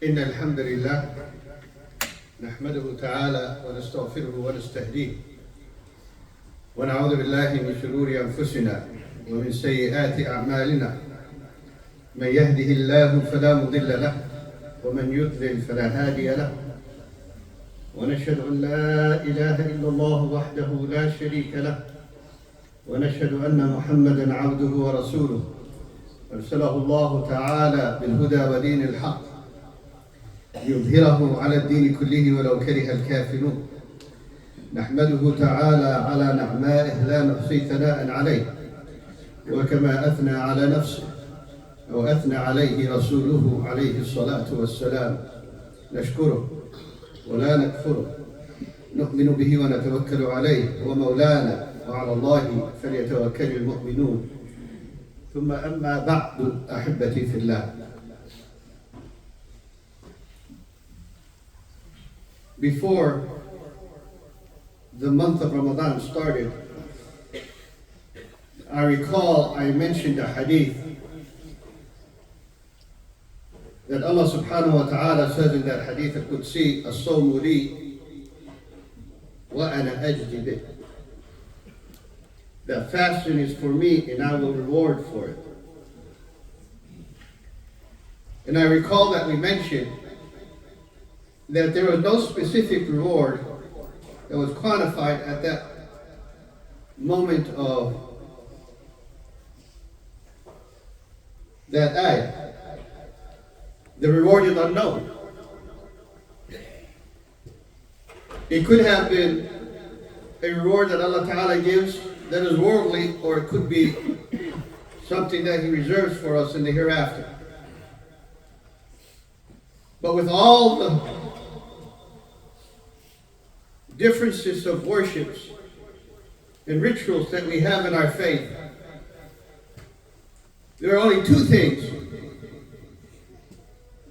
إن الحمد لله نحمده تعالى ونستغفره ونستهديه ونعوذ بالله من شرور أنفسنا ومن سيئات أعمالنا من يهده الله فلا مضل له ومن يضلل فلا هادي له ونشهد أن لا إله إلا الله وحده لا شريك له ونشهد أن محمدا عبده ورسوله أرسله الله تعالى بالهدى ودين الحق ليظهره على الدين كله ولو كره الكافرون. نحمده تعالى على نعمائه لا نحصي ثناء عليه، وكما أثنى على نفسه أو أثنى عليه رسوله عليه الصلاة والسلام نشكره ولا نكفره، نؤمن به ونتوكل عليه، هو مولانا وعلى الله فليتوكل المؤمنون. ثم أما بعد أحبتي في الله. Before the month of Ramadan started, I recall I mentioned a hadith that Allah subhanahu wa ta'ala says in that hadith al-Qudsi, "As-sawmu li wa ana ajzi bih." That fasting is for me and I will reward for it. And I recall that we mentioned that there was no specific reward that was quantified at that moment of that ayah. The reward is unknown. It could have been a reward that Allah Ta'ala gives that is worldly, or it could be something that He reserves for us in the hereafter. But with all the differences of worships and rituals that we have in our faith, there are only two things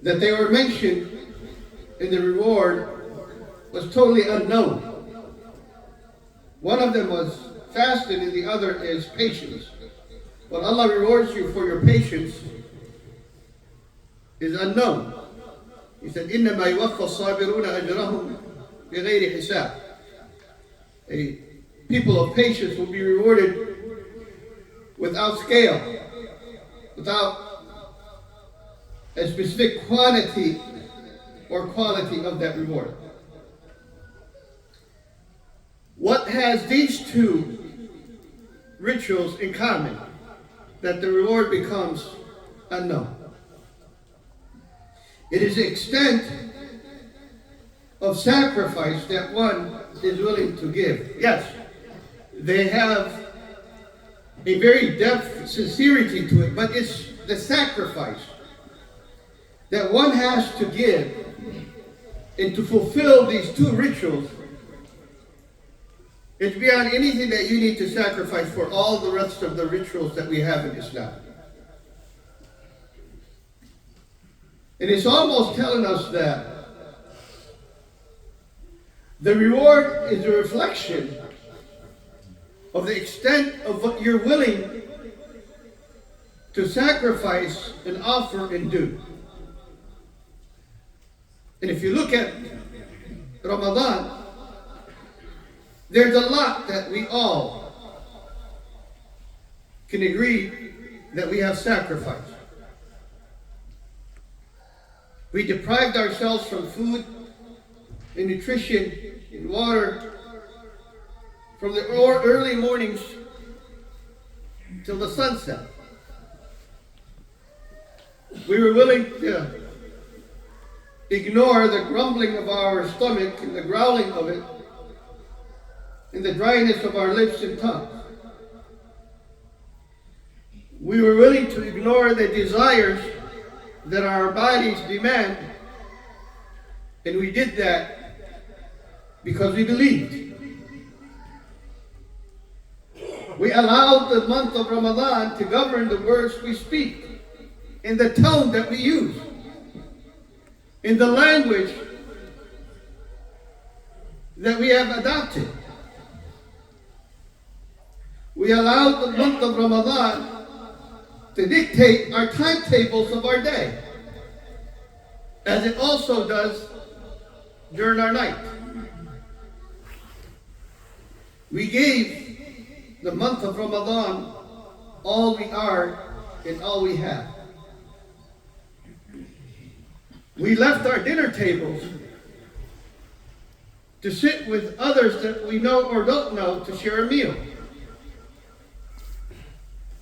that they were mentioned in the reward was totally unknown. One of them was fasting and the other is patience. What Allah rewards you for your patience is unknown. He said, إِنَّمَا يُوَفَّى الصَّابِرُونَ أَجْرَهُمْ بِغَيْرِ حِسَابٍ. A people of patience will be rewarded without scale, without a specific quantity or quality of that reward. What has these two rituals in common? That the reward becomes unknown. It is the extent of sacrifice that one is willing to give. Yes, they have a very depth sincerity to it, but it's the sacrifice that one has to give and to fulfill these two rituals. It's beyond anything that you need to sacrifice for all the rest of the rituals that we have in Islam. And it's almost telling us that the reward is a reflection of the extent of what you're willing to sacrifice and offer and do. And if you look at Ramadan, there's a lot that we all can agree that we have sacrificed. We deprived ourselves from food and nutrition and water from the early mornings till the sunset. We were willing to ignore the grumbling of our stomach and the growling of it and the dryness of our lips and tongue. We were willing to ignore the desires that our bodies demand, and we did that because we believed. We allowed the month of Ramadan to govern the words we speak, in the tone that we use, in the language that we have adopted. We allowed the month of Ramadan to dictate our timetables of our day. as it also does during our night. We gave the month of Ramadan all we are and all we have. We left our dinner tables to sit with others that we know or don't know to share a meal.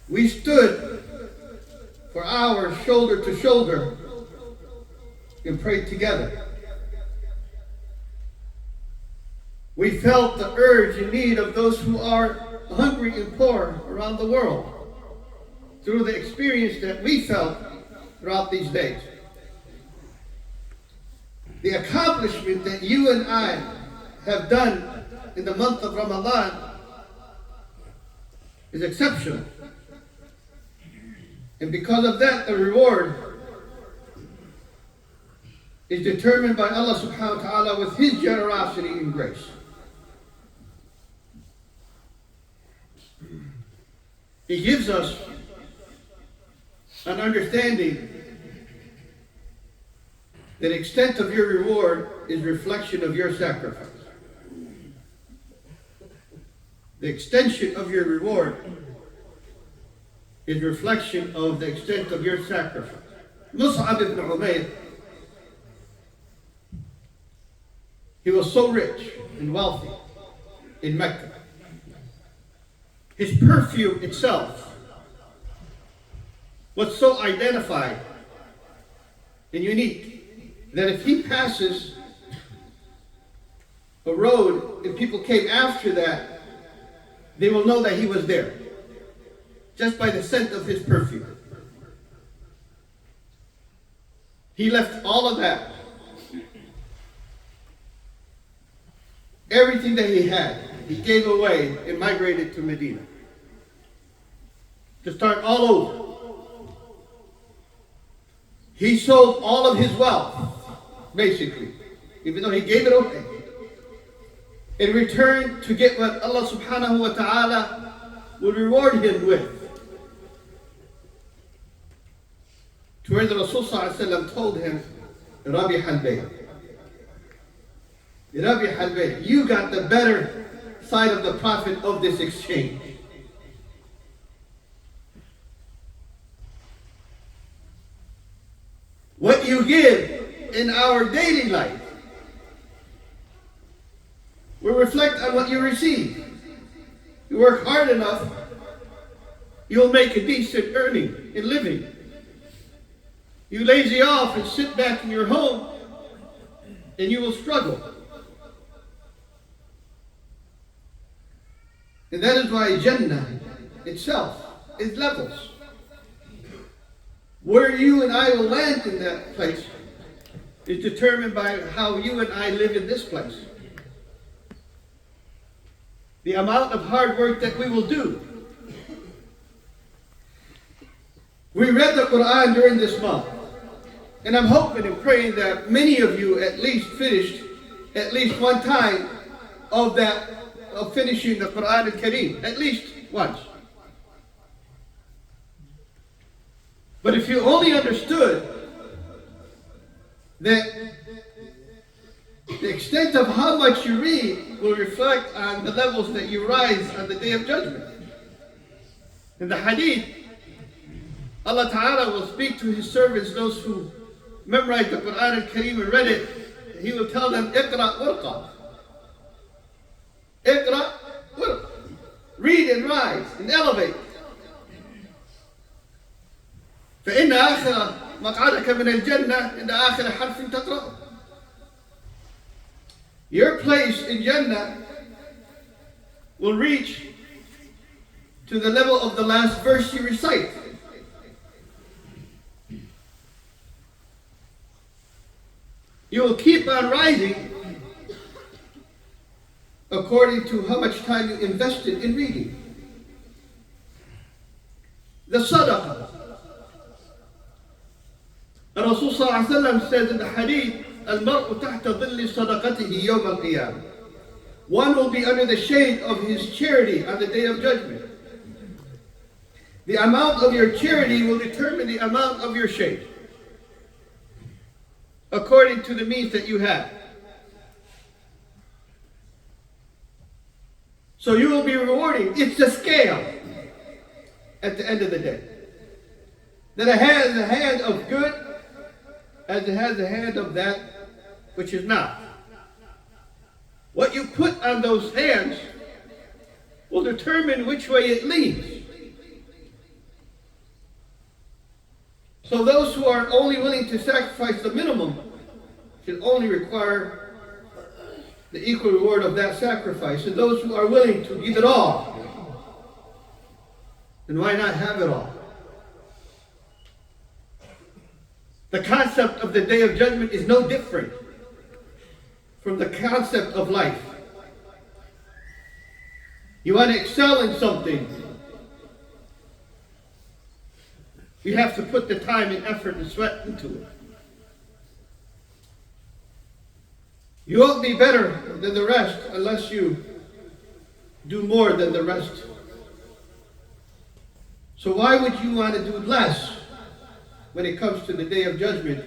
We stood for hours shoulder to shoulder and prayed together. We felt the urge and need of those who are hungry and poor around the world through the experience that we felt throughout these days. The accomplishment that you and I have done in the month of Ramadan is exceptional. And because of that, the reward is determined by Allah subhanahu wa ta'ala with His generosity and grace. He gives us an understanding that the extent of your reward is reflection of your sacrifice. The extension of your reward is reflection of the extent of your sacrifice. Mus'ab ibn Umayr, he was so rich and wealthy in Mecca. His perfume itself was so identified and unique that if he passes a road and people came after that, they will know that he was there just by the scent of his perfume. He left all of that, everything that he had, he gave away and migrated to Medina to start all over. He sold all of his wealth, basically, even though he gave it away, in return to get what Allah subhanahu wa ta'ala would reward him with. To where the Rasul sallallahu alayhi wa sallam told him, Rabi Halbay, Rabi Halbay, you got the better side of the profit of this exchange. What you give in our daily life will reflect on what you receive. You work hard enough, you'll make a decent earning and living. You lazy off and sit back in your home, and you will struggle. And that is why Jannah itself is levels. Where you and I will land in that place is determined by how you and I live in this place. The amount of hard work that we will do. We read the Quran during this month, and I'm hoping and praying that many of you at least finished at least one time of finishing the Quran al-Kareem, at least once. But if you only understood that the extent of how much you read will reflect on the levels that you rise on the Day of Judgment. In the Hadith, Allah Ta'ala will speak to His servants, those who memorized the Quran al-Kareem and read it. He will tell them, Iqra warqa. Iqra warqa. Read and rise and elevate. فإن آخر مقعدك من الجنة عند آخر حرف تقرأ. Your place in Jannah will reach to the level of the last verse you recite. You will keep on rising according to how much time you invested in reading. The sadaqah. The Rasul sallallahu alayhi wa sallam says in the hadith, Al-mar'u tahta dhilli sadaqatihi yawm al-qiyamah. One will be under the shade of his charity on the Day of Judgment. The amount of your charity will determine the amount of your shade. according to the means that you have. So you will be rewarding. It's the scale at the end of the day. That it has the hand of good as it has the hand of that which is not. What you put on those hands will determine which way it leads. So those who are only willing to sacrifice the minimum should only require the equal reward of that sacrifice. And those who are willing to give it all, then why not have it all? The concept of the Day of Judgment is no different from the concept of life. You want to excel in something, you have to put the time and effort and sweat into it. You won't be better than the rest unless you do more than the rest. So why would you want to do less when it comes to the Day of Judgment,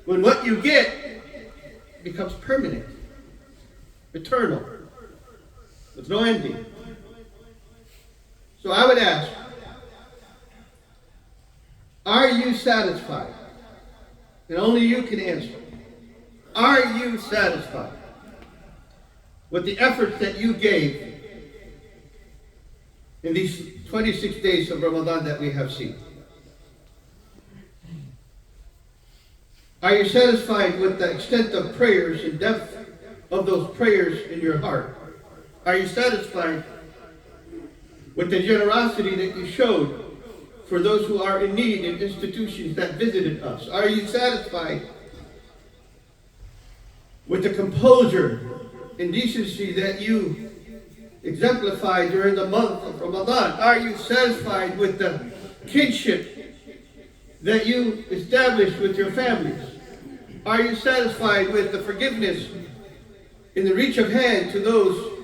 when what you get becomes permanent, eternal, with no ending? So I would ask, are you satisfied? And only you can answer. Are you satisfied with the efforts that you gave in these 26 days of Ramadan that we have seen? Are you satisfied with the extent of prayers and depth of those prayers in your heart? Are you satisfied with the generosity that you showed for those who are in need in institutions that visited us? Are you satisfied with the composure and decency that you exemplified during the month of Ramadan? Are you satisfied with the kinship that you established with your families? Are you satisfied with the forgiveness in the reach of hand to those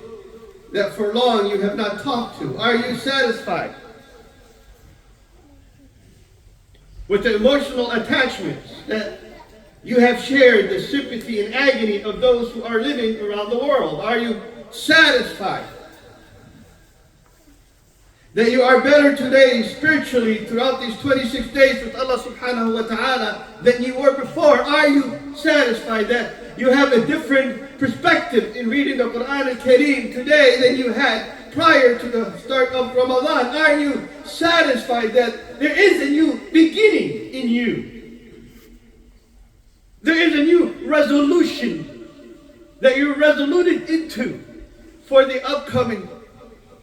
that for long you have not talked to? Are you satisfied with the emotional attachments that you have shared, the sympathy and agony of those who are living around the world? Are you satisfied that you are better today spiritually throughout these 26 days with Allah subhanahu wa ta'ala than you were before? Are you satisfied that you have a different perspective in reading the Quran al-Kareem today than you had prior to the start of Ramadan? Are you satisfied that there is a new beginning in you? There is a new resolution that you're resoluted into for the upcoming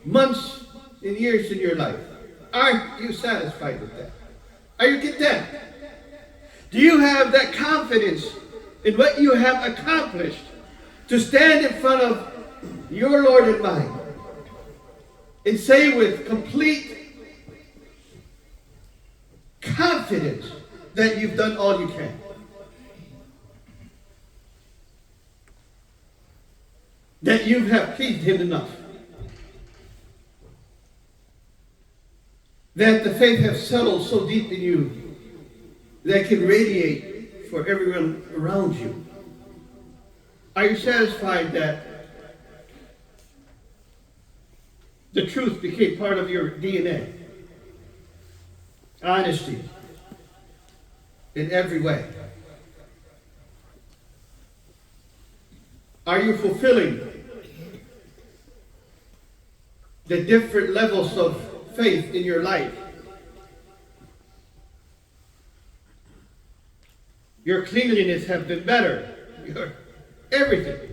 months and years in your life. Are you satisfied with that? Are you content? Do you have that confidence in what you have accomplished to stand in front of your Lord and mine and say with complete confidence that you've done all you can? That you have pleased Him enough? That the faith has settled so deep in you that it can radiate for everyone around you? Are you satisfied that the truth became part of your DNA? Honesty in every way. Are you fulfilling the different levels of faith in your life? Your cleanliness has been better. Your everything.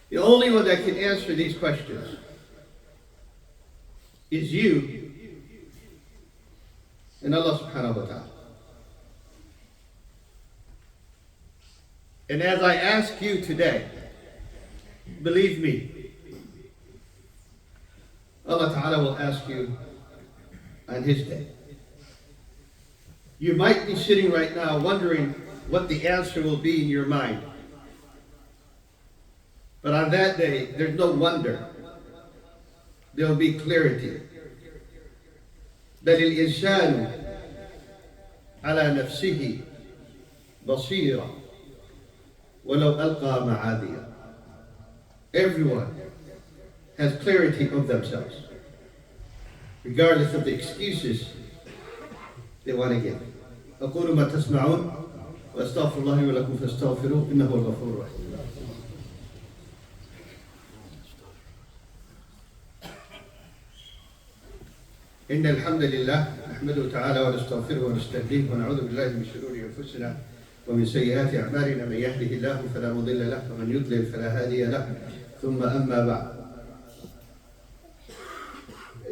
The only one that can answer these questions is you and Allah subhanahu wa ta'ala. And as I ask you today, believe me, Allah Ta'ala will ask you on His day. You might be sitting right now wondering what the answer will be in your mind. But on that day, there's no wonder. There will be clarity. بل الإنسان على نفسه بصيرا ولو ألقى معاذيره. Everyone has clarity of themselves, regardless of the excuses they want to give. أقول ما تسمعون وأستغفر الله لي ولكم فاستغفروه إنه هو الغفور الرحيم. إن الحمد لله نحمده تعالى ونستغفره ونستهديه ونعوذ بالله من شرور أنفسنا ومن سيئات أعمالنا. من يهده الله فلا مضل له ومن يضلل فلا هادي له. ثم أما بعد.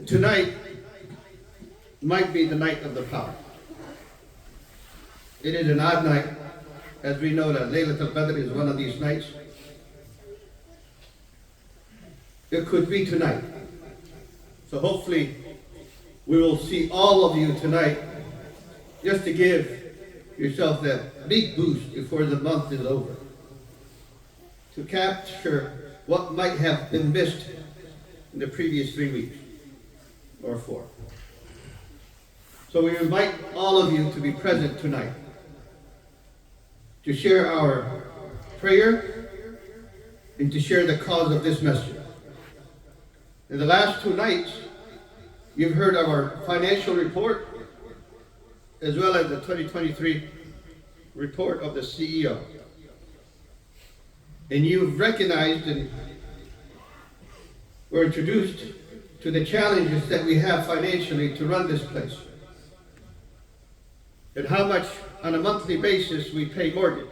Tonight might be the night of the power. It is an odd night, as we know that Laylatul Qadr is one of these nights. It could be tonight. So hopefully we will see all of you tonight, just to give yourself that big boost before the month is over, to capture what might have been missed in the previous 3 weeks or 4. So we invite all of you to be present tonight, to share our prayer and to share the cause of this message. In the last 2 nights, you've heard of our financial report, as well as the 2023 report of the CEO. And you've recognized and were introduced to the challenges that we have financially to run this place, and how much on a monthly basis we pay mortgage,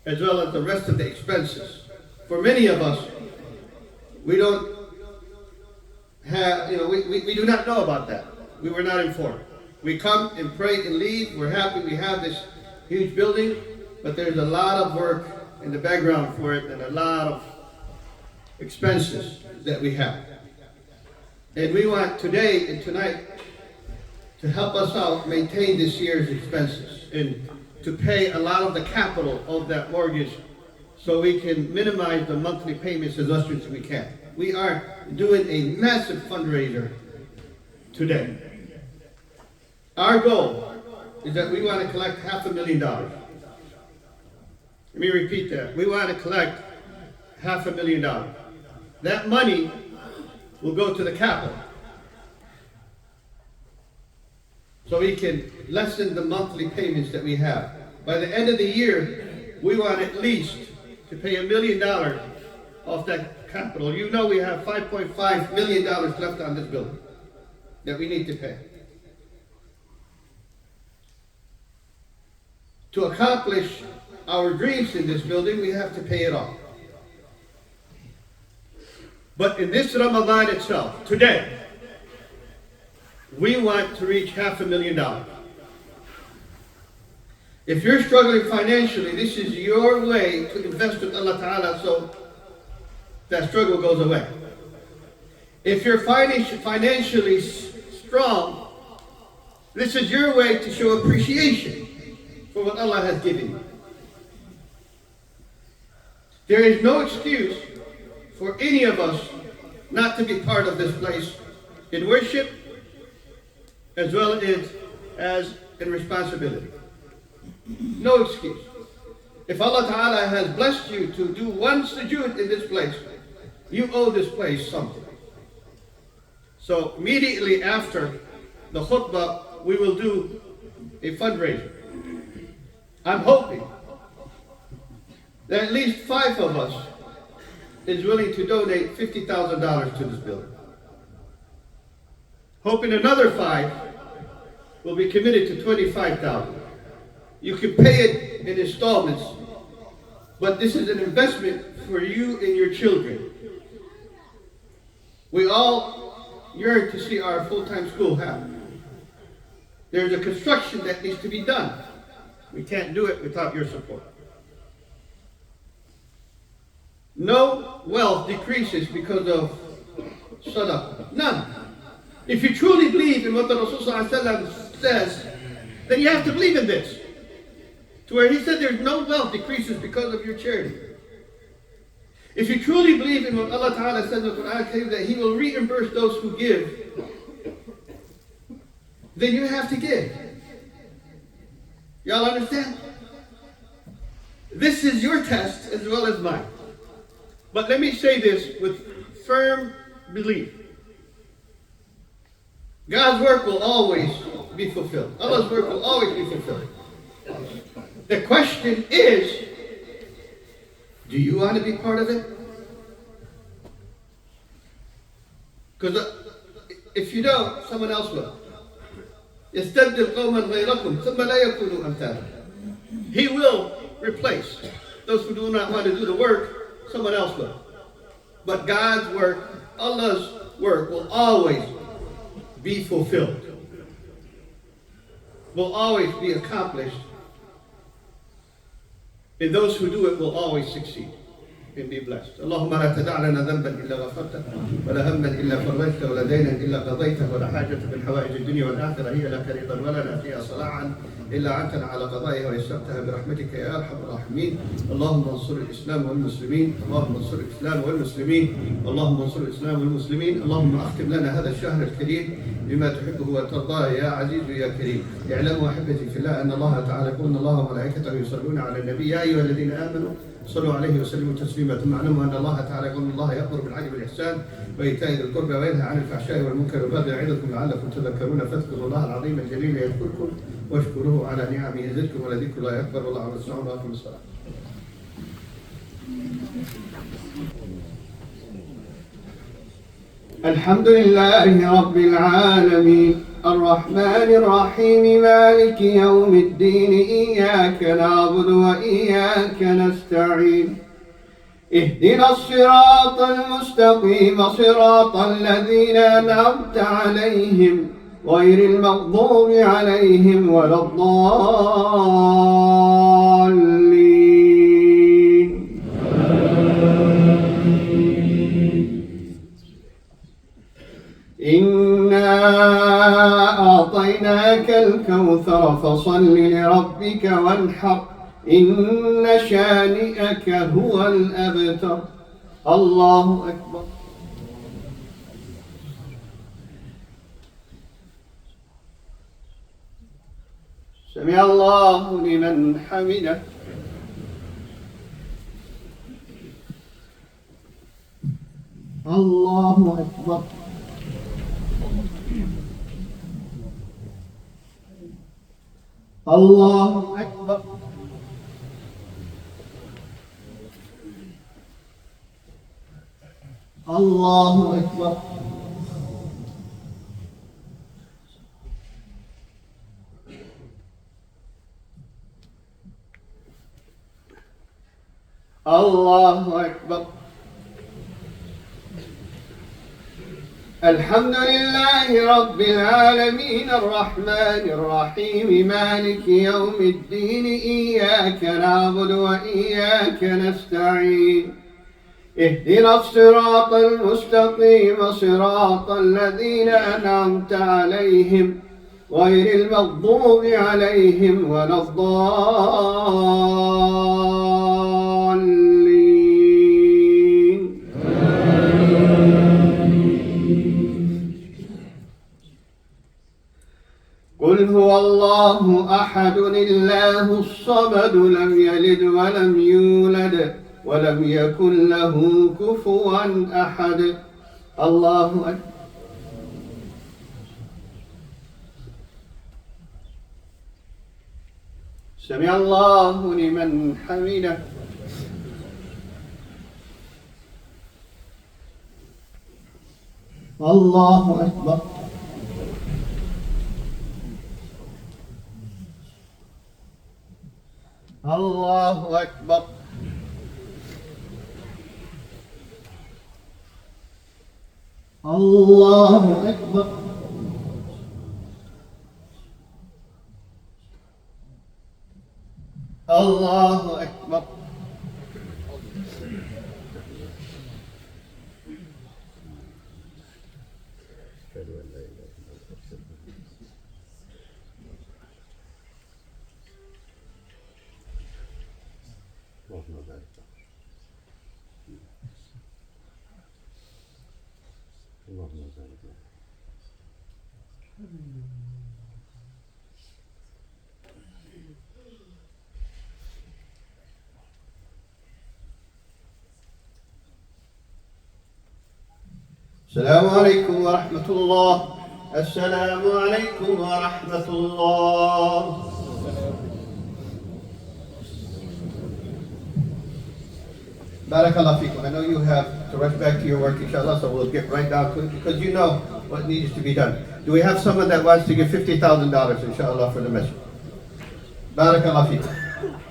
as well as the rest of the expenses. For many of us, we don't have, we do not know about that. We were not informed. We come and pray and leave. We're happy we have this huge building, but there's a lot of work in the background for it and a lot of expenses that we have. And we want today and tonight to help us out maintain this year's expenses and to pay a lot of the capital of that mortgage so we can minimize the monthly payments as much as we can. We are doing a massive fundraiser today. Our goal is that we want to collect $500,000. Let me repeat that. We want to collect $500,000. That money will go to the capital, so we can lessen the monthly payments that we have. By the end of the year, we want at least to pay $1 million off that capital. You know we have $5.5 million left on this building that we need to pay. To accomplish our dreams in this building, we have to pay it off. But in this Ramadan itself, today, we want to reach $500,000. If you're struggling financially, this is your way to invest with Allah Ta'ala so that struggle goes away. If you're financially strong, this is your way to show appreciation for what Allah has given you. There is no excuse for any of us not to be part of this place in worship as well as in responsibility. No excuse. If Allah Ta'ala has blessed you to do one sujood in this place, you owe this place something. So immediately after the khutbah, we will do a fundraiser. I'm hoping that at least 5 of us is willing to donate $50,000 to this building. Hoping another 5 will be committed to $25,000. You can pay it in installments, but this is an investment for you and your children. We all yearn to see our full-time school happen. There's a construction that needs to be done. We can't do it without your support. No wealth decreases because of sadaqah. None. If you truly believe in what the Rasul says, then you have to believe in this. To where he said there's no wealth decreases because of your charity. If you truly believe in what Allah Ta'ala says in the Quran, that He will reimburse those who give, then you have to give. Y'all understand? This is your test as well as mine. But let me say this with firm belief. God's work will always be fulfilled. Allah's work will always be fulfilled. The question is, do you want to be part of it? Because if you don't, someone else will. يستبدل قوما غيركم ثم لا يكونوا أمثالكم. He will replace those who do not want to do the work. Someone else will. But God's work, Allah's work, will always be fulfilled. Will always be accomplished. And those who do it will always succeed and be blessed. اللهم لا تدع لنا ذنبا إلا غفرته ولا هما إلا فرجته ولا دينا إلا قضيته ولا حاجة من حوائج الدنيا والآخرة هي لك رضا ولنا فيها صلاحا إلا عنتنا على قضائها ويسرتها برحمتك يا أرحم الراحمين. اللهم انصر الإسلام والمسلمين. اللهم انصر الإسلام والمسلمين. اللهم انصر الإسلام والمسلمين. اللهم أختم لنا هذا الشهر الكريم بما تحبه وترضاه يا عزيز يا كريم. اعلموا أحبتي في الله أن الله تعالى يقول إن الله وملائكته يصلون على النبي يا أيها الذين آمنوا صلوا عليه وسلموا تسليما. ثم اعلموا ان الله تعالى يقول ان الله يامر بالعدل والاحسان وايتاء ذي القربى وينهى عن الفحشاء والمنكر والبغي يعظكم لعلكم تذكرون فاذكروا الله العظيم الجليل يذكركم واشكروه على نعمه يزدكم ولذكر الله اكبر والله اعلم بالصواب واقم الصلاه. الحمد لله رب العالمين الرحمن الرحيم مالك يوم الدين إياك نعبد وإياك نستعين اهدنا الصراط المستقيم صراط الذين أنعمت عليهم غير المغضوب عليهم ولا الضالين. إنا أعطيناك الكوثر فصل لربك وانحر إن شانئك هو الأبتر. الله أكبر. سمع الله لمن حمده. الله أكبر. الله أكبر. الله أكبر. الله أكبر. الحمد لله رب العالمين الرحمن الرحيم مالك يوم الدين إياك نعبد وإياك نستعين اهدنا الصراط المستقيم صراط الذين أنعمت عليهم غير المغضوب عليهم ولا الضالين. قل هو الله أحد الله الصمد لم يلد ولم يولد ولم يكن له كفوا أحد. الله أكبر. سمع الله لمن حمده. الله أكبر. الله أكبر. الله أكبر. الله أكبر. السلام عليكم ورحمة الله. السلام عليكم ورحمة الله. Barakallah fikum. I know you have to rush back to your work, inshallah, so we'll get right down to it because you know what needs to be done. Do we have someone that wants to give $50,000, inshallah, for the message? Barakallah fikum.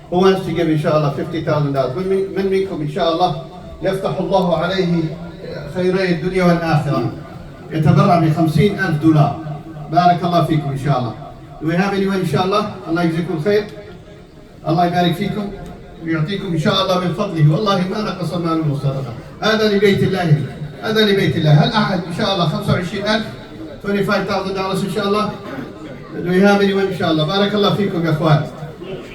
Who wants to give, inshallah, $50,000? من منكم, inshallah, يفتح الله عليه خيري الدنيا والآخرة. يتبرع ب$50,000. Barakallah fikum, inshallah. Do we have anyone, inshallah? Allah يجزيكم خير. Allah يبارك فيكم. ويعطيكم إن شاء الله من فضله والله ما نقص مال من صدقة. هذا لبيت الله. هذا لبيت الله. هل أحد إن شاء الله 25,000 $25,000 إن شاء الله? Do we have anyone إن شاء الله? بارك الله فيكم يا أخوان.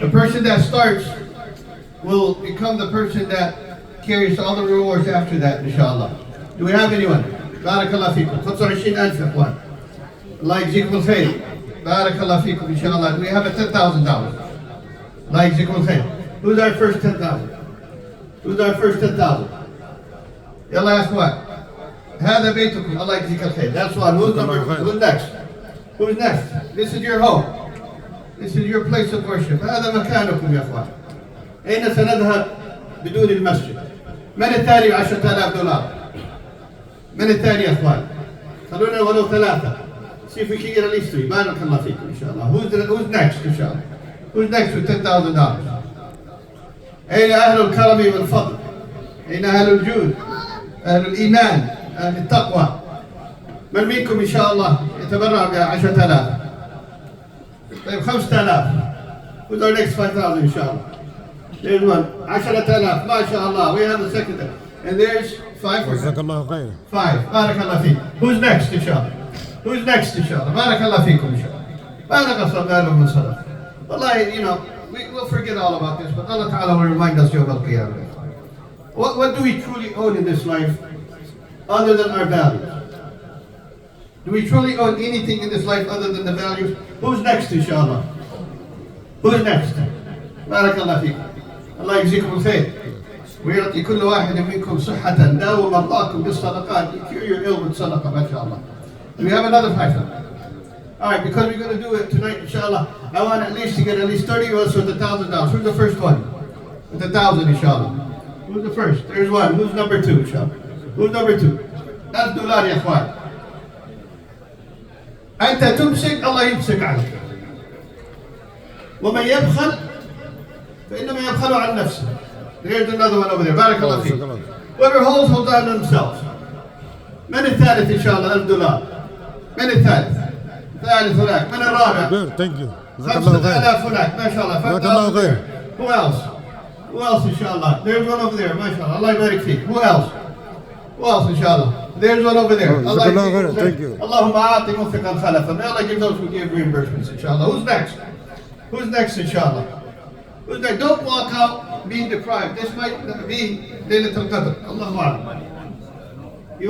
The person that starts will become the person that carries all the rewards after that إن شاء الله. Do we have anyone? بارك الله فيكم. 25,000 يا أخوان. الله يجزيكم الخير. بارك الله فيكم إن شاء الله. Do we have a $10,000? الله يجزيكم الخير. Who's our first 10,000? Who's our first 10,000? يلا يا اخوان. هذا بيتكم. الله يجزيك الخير. That's one. Who's next? Who's next? This is your home. This is your place of worship. هذا مكانكم يا اخوان. أين سنذهب بدون المسجد؟ من الثاني $10,000؟ من الثاني يا اخوان؟ خلونا ولو ثلاثة. See if we can get at least 3. بارك الله فيكم إن شاء الله. Who's next إن شاء الله? Who's next with $10,000? أين أهل الكرم والفضل؟ أين أهل الجود؟ أهل الإيمان؟ أهل التقوى؟ من منكم إن شاء الله يتبرع ب10,000؟ طيب 5,000. Who's our next 5,000 إن شاء الله? There's one. 10,000. ما شاء الله. We have the second. And there's 5. جزاك الله خير. 5. بارك الله فيك. Who's next إن شاء الله? Who's next إن شاء الله? بارك الله فيكم إن شاء الله. ما نقص مال من صدقة. والله, you know, we'll forget all about this, but Allah Ta'ala will remind us Yawm al-Qiyamah. What do we truly own in this life other than our values? Do we truly own anything in this life other than the values? Who's next, inshallah? Who's next? Barakallah feekum. Allah يجزيكم الخير. ويعطي كل واحد منكم صحة داوم مرضاكم بالصدقات. You cure your ill with sadaqah, mashallah. Do we have another 5,000? All right, because we're going to do it tonight, inshallah, I want at least to get at least 30 of us with $1,000. Who's the first one? With 1,000, inshallah. Who's the first? There's one. Who's number 2, inshallah? Who's number 2? Abdul, ya ikhwan. أنت تمسك الله يمسك عنك. ومن يبخل فإنما يبخل عن نفسه. There's another one over there. بارك الله فيك. Whoever holds on themselves. من الثالث إن شاء الله؟ عبد. من الثالث؟ ثالث هناك. من الرابع؟ Thank you. 5,000 هناك. ما شاء الله. 5,000. Who else? Who else إن شاء الله? There's one over there. ما شاء الله. الله يبارك فيك. Who else? Who else إن شاء الله? There's one over there. Allah Thank you. اللهم أعطي منفقا خلفا. May Allah give those who give reimbursements إن شاء الله. Who's next? Who's next إن شاء الله? Who's next? Don't walk out being deprived. This might be ليلة القدر. الله أعلم. You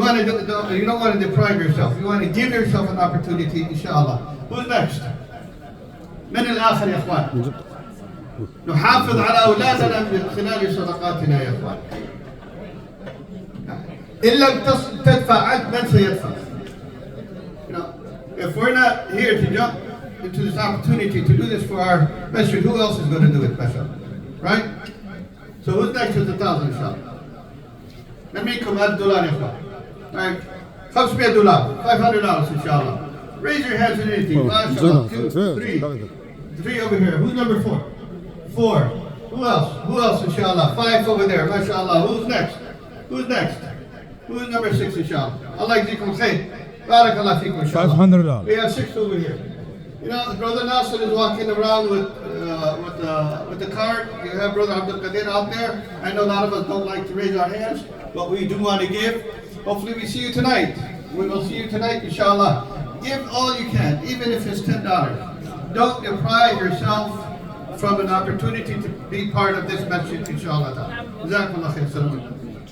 don't want to deprive yourself. You want to give yourself an opportunity, inshallah. Who's next? من الآخر يا إخوان؟ نحافظ على أولادنا من خلال صدقاتنا يا إخوان. إن لم تدفع عنك من سيدفع؟ If we're not here to jump into this opportunity to do this for our masjid, who else is going to do it, mashallah? Right? So who's next with $1,000, inshallah? نميكم $100 يا إخوان. Right. $500, $500 inshallah. Raise your hands in anything. MashaAllah. 2, 3. 3 over here. Who's number 4? 4. Who else? Who else inshallah? 5 over there. MashaAllah. Who's next? Who's next? Who's number 6 inshallah? Allah yajzikum khair. Barakallah feekum inshallah. $500. We have 6 over here. You know, Brother Nasser is walking around with the card. You have Brother Abdul out there. I know a lot of us don't like to raise our hands, but we do want to give. Hopefully we see you tonight. We will see you tonight, inshallah. Give all you can, even if it's $10. Don't deprive yourself from an opportunity to be part of this masjid, inshallah. Jazakumullah khair.